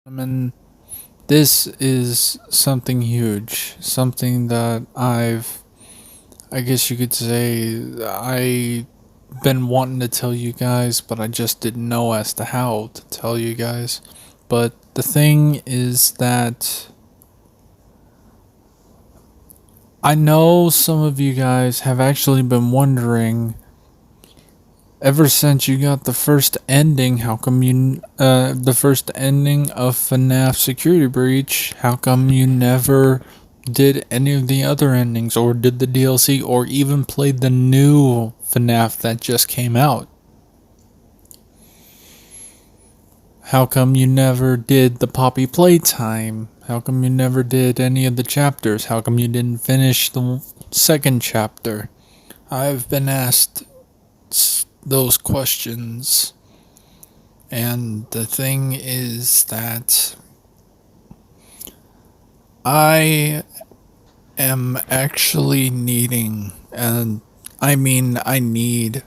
I mean, this is something huge, something that I guess you could say, I been wanting to tell you guys, but I just didn't know as to how to tell you guys. But the thing is that I know some of you guys have actually been wondering ever since you got the first ending, how come the first ending of FNAF Security Breach, how come you never did any of the other endings, or did the DLC, or even played the new FNAF that just came out? How come you never did the Poppy Playtime? How come you never did any of the chapters? How come you didn't finish the second chapter? I've been asked those questions. And the thing is that I am actually needing, and I mean, I need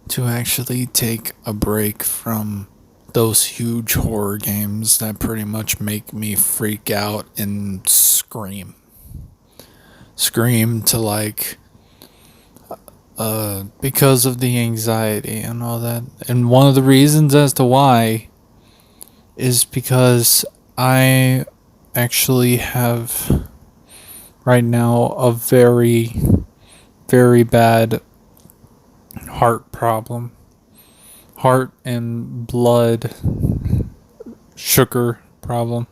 to actually take a break from those huge horror games that pretty much make me freak out and scream. Scream to because of the anxiety and all that. And one of the reasons as to why is because I actually have right now a very bad heart problem. Heart and blood sugar problem.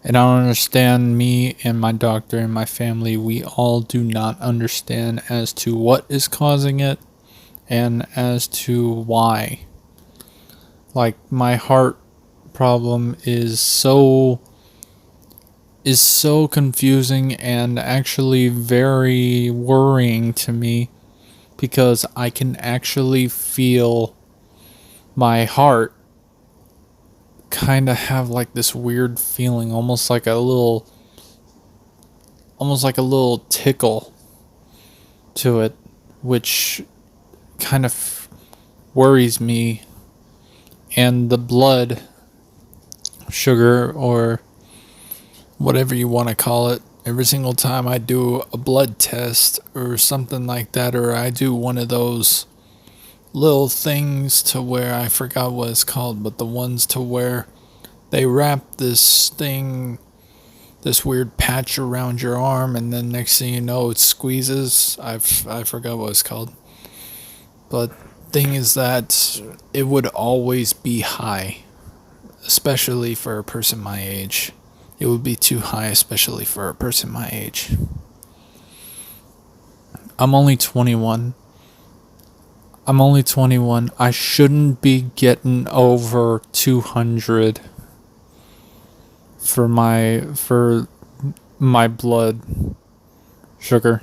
And I don't understand, me and my doctor and my family, we all do not understand as to what is causing it and as to why. Like, my heart problem is so confusing and actually very worrying to me, because I can actually feel my heart kind of have like this weird feeling, almost like a little tickle to it, which kind of worries me. And the blood sugar, or whatever you want to call it, every single time I do a blood test or something like that, or I do one of those little things to where I forgot what it's called, but the ones to where they wrap this thing, this weird patch around your arm, and then next thing you know it squeezes. I forgot what it's called. But thing is that it would always be high, especially for a person my age. It would be too high, especially for a person my age. I'm only 21. I'm only 21. I shouldn't be getting over 200 for my blood sugar.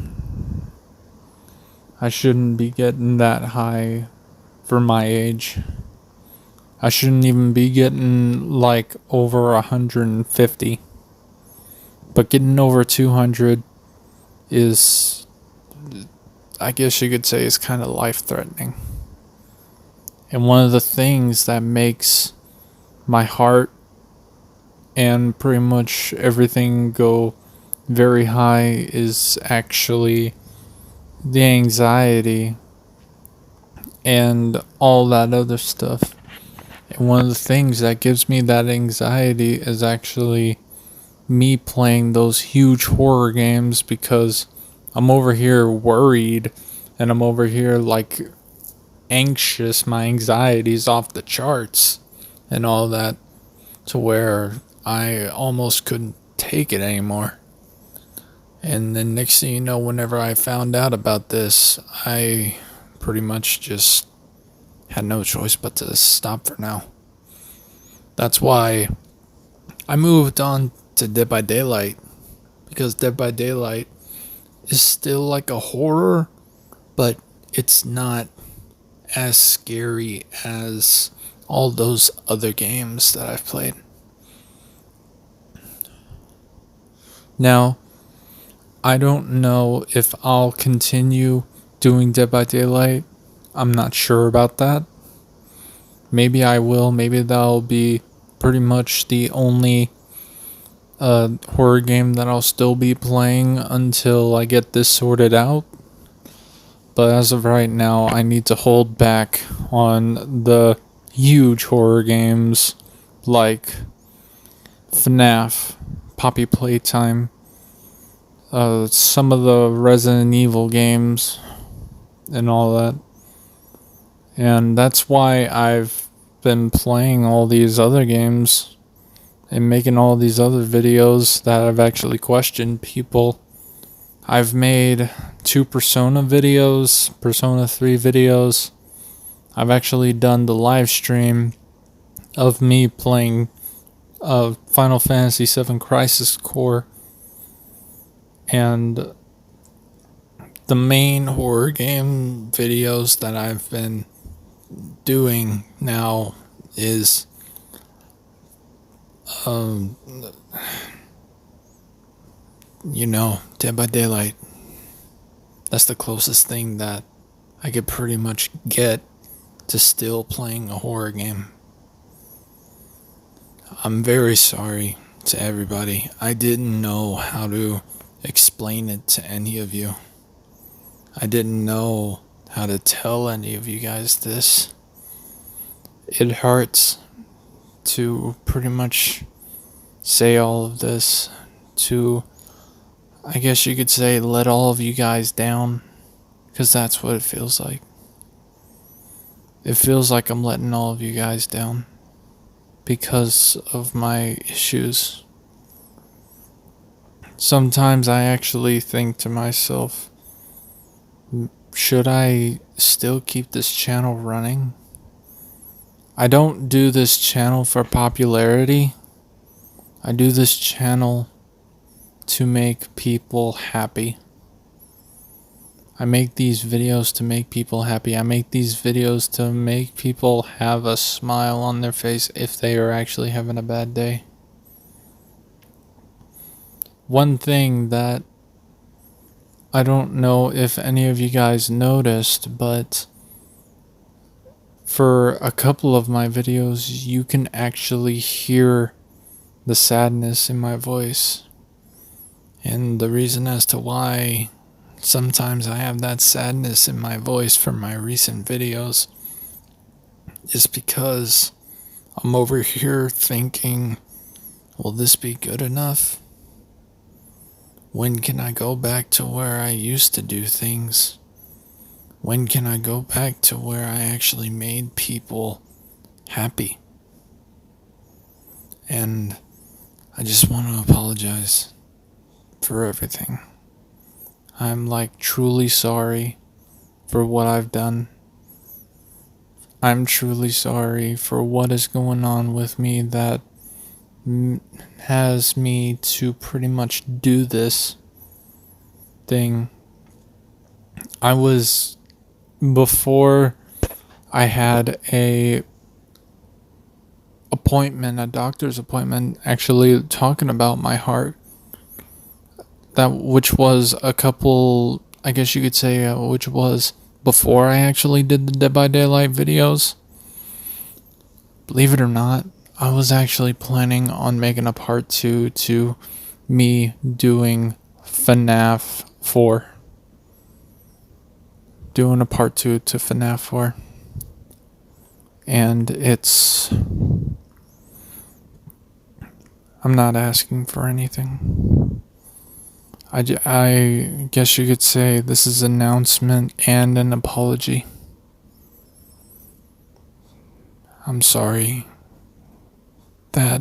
I shouldn't be getting that high for my age. I shouldn't even be getting like over 150. But getting over 200 is, I guess you could say, is kind of life threatening. And one of the things that makes my heart and pretty much everything go very high is actually the anxiety and all that other stuff. And one of the things that gives me that anxiety is actually me playing those huge horror games, because I'm over here worried and I'm over here like anxious. My anxiety's off the charts and all that, to where I almost couldn't take it anymore. And then next thing you know, whenever I found out about this, I pretty much just had no choice but to stop for now. That's why I moved on to Dead by Daylight, because Dead by Daylight is still like a horror, but it's not as scary as all those other games that I've played. Now, I don't know if I'll continue doing Dead by Daylight. I'm not sure about that. Maybe I will. Maybe that'll be pretty much the only horror game that I'll still be playing until I get this sorted out. But as of right now, I need to hold back on the huge horror games like FNAF, Poppy Playtime, some of the Resident Evil games, and all that. And that's why I've been playing all these other games and making all these other videos that I've actually questioned people. I've made 2 Persona videos, Persona 3 videos. I've actually done the live stream of me playing Final Fantasy VII Crisis Core. And the main horror game videos that I've been doing now is Dead by Daylight. That's the closest thing that I could pretty much get to still playing a horror game. I'm very sorry to everybody. I didn't know how to explain it to any of you. I didn't know how to tell any of you guys this. It hurts to pretty much say all of this, to, I guess you could say, let all of you guys down, because that's what it feels like. It feels like I'm letting all of you guys down because of my issues. Sometimes I actually think to myself, should I still keep this channel running? I don't do this channel for popularity. I do this channel to make people happy. I make these videos to make people happy. I make these videos to make people have a smile on their face if they are actually having a bad day. One thing that I don't know if any of you guys noticed, but for a couple of my videos, you can actually hear the sadness in my voice. And the reason as to why sometimes I have that sadness in my voice from my recent videos is because I'm over here thinking, will this be good enough? When can I go back to where I used to do things? When can I go back to where I actually made people happy? And I just want to apologize for everything. I'm truly sorry for what I've done. I'm truly sorry for what is going on with me that has me to pretty much do this thing. Before I had a doctor's appointment, actually talking about my heart, which was a couple, I guess you could say, which was before I actually did the Dead by Daylight videos. Believe it or not, I was actually planning on making a part 2 to me doing FNAF 4. Doing a part 2 to FNAF 4. And I'm not asking for anything. I guess you could say this is an announcement and an apology. I'm sorry that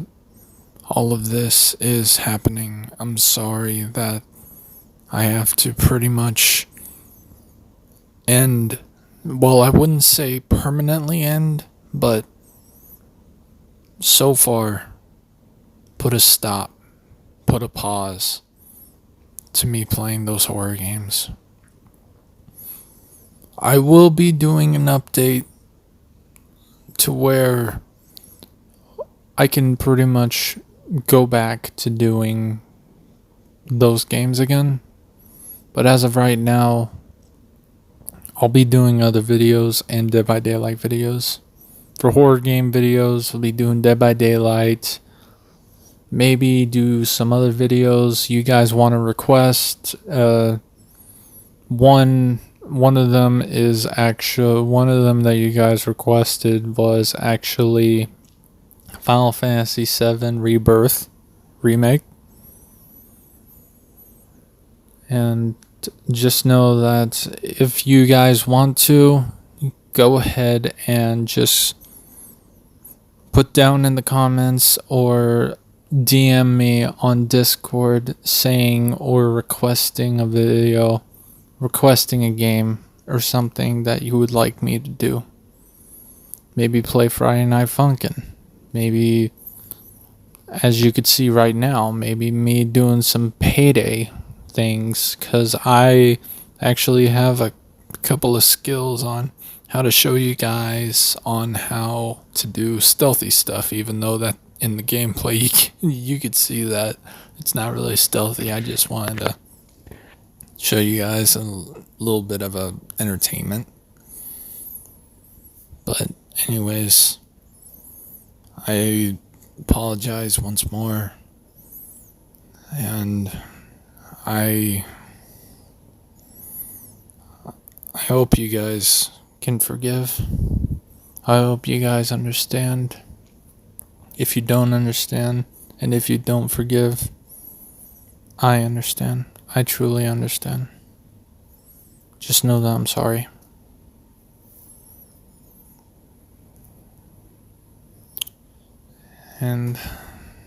all of this is happening. I'm sorry that I have to pretty much end, well, I wouldn't say permanently end, but so far put a stop, put a pause to me playing those horror games. I will be doing an update to where I can pretty much go back to doing those games again. But as of right now, I'll be doing other videos and Dead by Daylight videos for horror game videos, I'll be doing Dead by Daylight. Maybe do some other videos you guys want to request. One of them is actually one of them that you guys requested was actually Final Fantasy VII Rebirth remake. And just know that if you guys want to, go ahead and just put down in the comments or DM me on Discord saying or requesting a video, requesting a game or something that you would like me to do. Maybe play Friday Night Funkin'. Maybe, as you could see right now, maybe me doing some Payday things, because I actually have a couple of skills on how to show you guys on how to do stealthy stuff, even though that in the gameplay you could see that it's not really stealthy. I just wanted to show you guys a little bit of a entertainment. But anyways, I apologize once more, and I hope you guys can forgive. I hope you guys understand. If you don't understand, and if you don't forgive, I understand. I truly understand. Just know that I'm sorry. And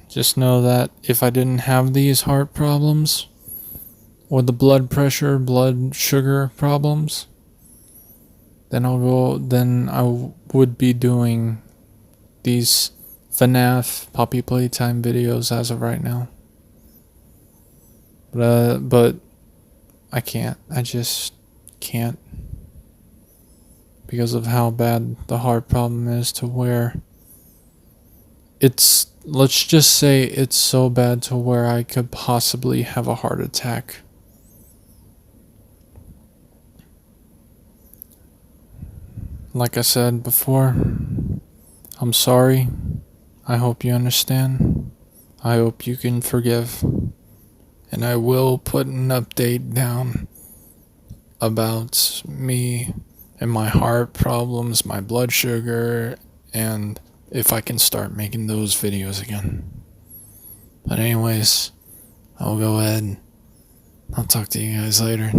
just know that if I didn't have these heart problems, or the blood pressure, blood sugar problems, then I would be doing these FNAF Poppy Playtime videos as of right now. But I can't. I just can't. Because of how bad the heart problem is, to where let's just say it's so bad to where I could possibly have a heart attack. Like I said before, I'm sorry. I hope you understand. I hope you can forgive. And I will put an update down about me and my heart problems, my blood sugar, and if I can start making those videos again. But anyways, I'll go ahead. I'll talk to you guys later.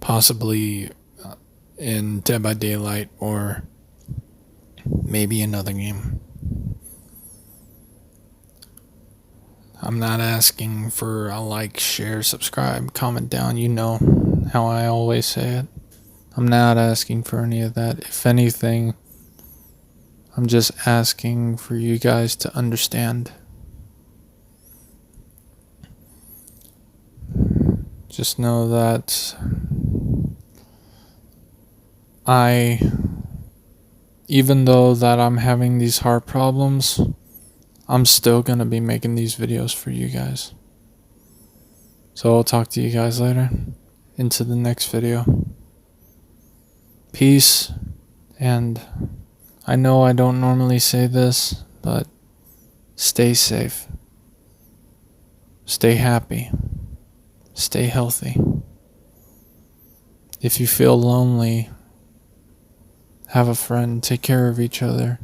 Possibly in Dead by Daylight, or maybe another game. I'm not asking for a like, share, subscribe, comment down. You know how I always say it. I'm not asking for any of that. If anything, I'm just asking for you guys to understand. Just know that even though that I'm having these heart problems, I'm still gonna be making these videos for you guys. So I'll talk to you guys later. Into the next video. Peace. And I know I don't normally say this, but stay safe. Stay happy. Stay healthy. If you feel lonely, have a friend. Take care of each other.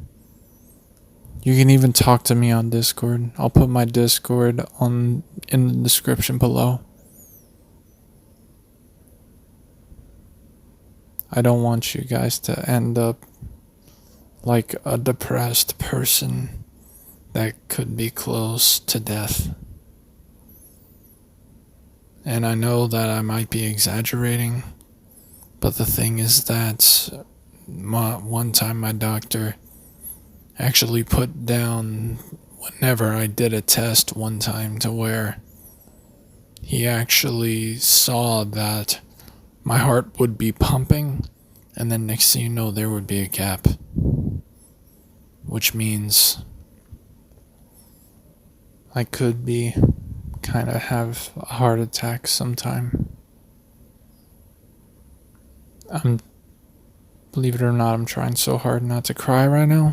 You can even talk to me on Discord. I'll put my Discord in the description below. I don't want you guys to end up like a depressed person that could be close to death. And I know that I might be exaggerating, but the thing is that one time my doctor actually put down, whenever I did a test one time, to where he actually saw that my heart would be pumping, and then next thing you know, there would be a gap, which means I could be kind of have a heart attack sometime. Believe it or not, I'm trying so hard not to cry right now.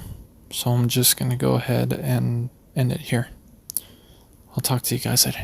So I'm just going to go ahead and end it here. I'll talk to you guys later.